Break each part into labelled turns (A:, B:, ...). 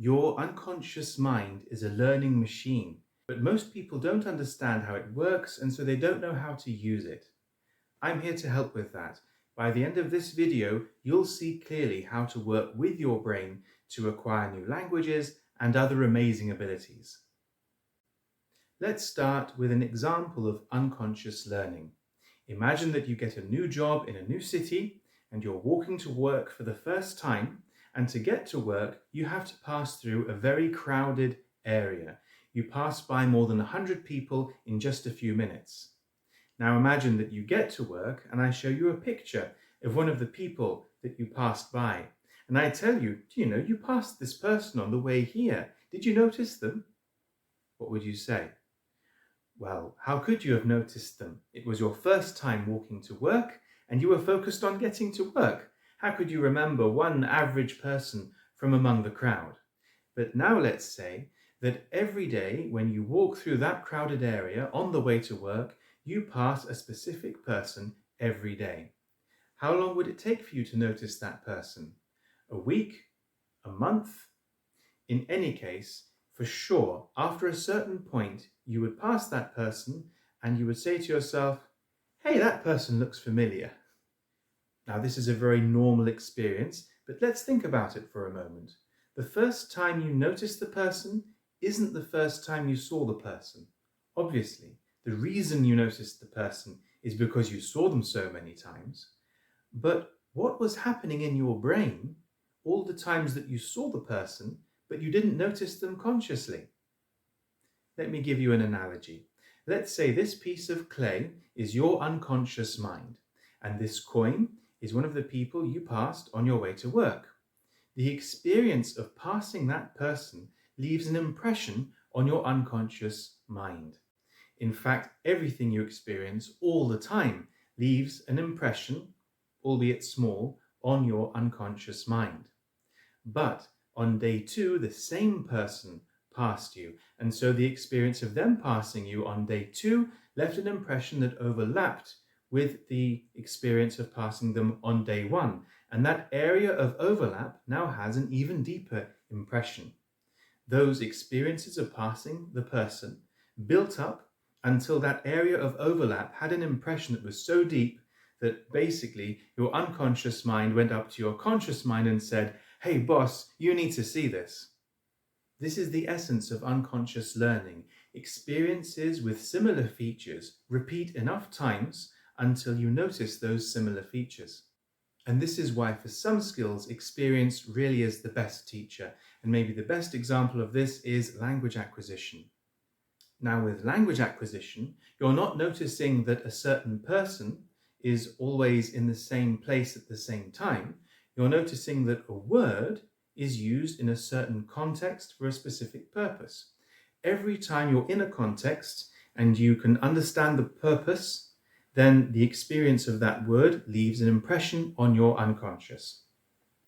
A: Your unconscious mind is a learning machine, but most people don't understand how it works and so they don't know how to use it. I'm here to help with that. By the end of this video, you'll see clearly how to work with your brain to acquire new languages and other amazing abilities. Let's start with an example of unconscious learning. Imagine that you get a new job in a new city and you're walking to work for the first time, and to get to work, you have to pass through a very crowded area. You pass by more than 100 people in just a few minutes. Now imagine that you get to work and I show you a picture of one of the people that you passed by. And I tell you, you passed this person on the way here. Did you notice them? What would you say? Well, how could you have noticed them? It was your first time walking to work and you were focused on getting to work. How could you remember one average person from among the crowd? But now let's say that every day when you walk through that crowded area on the way to work, you pass a specific person every day. How long would it take for you to notice that person? A week? A month? In any case, for sure, after a certain point, you would pass that person and you would say to yourself, hey, that person looks familiar. Now, this is a very normal experience, but let's think about it for a moment. The first time you noticed the person isn't the first time you saw the person. Obviously, the reason you noticed the person is because you saw them so many times. But what was happening in your brain all the times that you saw the person, but you didn't notice them consciously? Let me give you an analogy. Let's say this piece of clay is your unconscious mind, and this coin is one of the people you passed on your way to work. The experience of passing that person leaves an impression on your unconscious mind. In fact, everything you experience all the time leaves an impression, albeit small, on your unconscious mind. But on day 2, the same person passed you, and so the experience of them passing you on day 2 left an impression that overlapped with the experience of passing them on day 1, and that area of overlap now has an even deeper impression. Those experiences of passing the person built up until that area of overlap had an impression that was so deep that basically your unconscious mind went up to your conscious mind and said, hey boss, you need to see this. This is the essence of unconscious learning. Experiences with similar features repeat enough times until you notice those similar features. And this is why for some skills, experience really is the best teacher. And maybe the best example of this is language acquisition. Now with language acquisition, you're not noticing that a certain person is always in the same place at the same time. You're noticing that a word is used in a certain context for a specific purpose. Every time you're in a context and you can understand the purpose, then the experience of that word leaves an impression on your unconscious.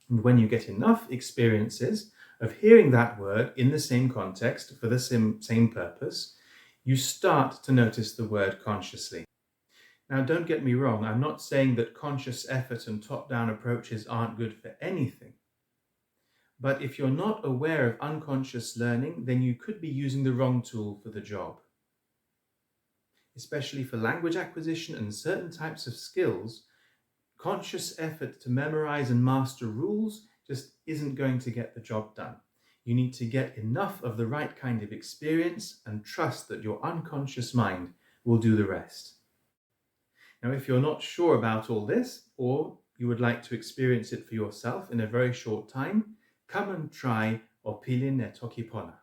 A: And when you get enough experiences of hearing that word in the same context for the same purpose, you start to notice the word consciously. Now, don't get me wrong, I'm not saying that conscious effort and top-down approaches aren't good for anything. But if you're not aware of unconscious learning, then you could be using the wrong tool for the job. Especially for language acquisition and certain types of skills, conscious effort to memorize and master rules just isn't going to get the job done. You need to get enough of the right kind of experience and trust that your unconscious mind will do the rest. Now, if you're not sure about all this, or you would like to experience it for yourself in a very short time, come and try Opilin et Tokipona.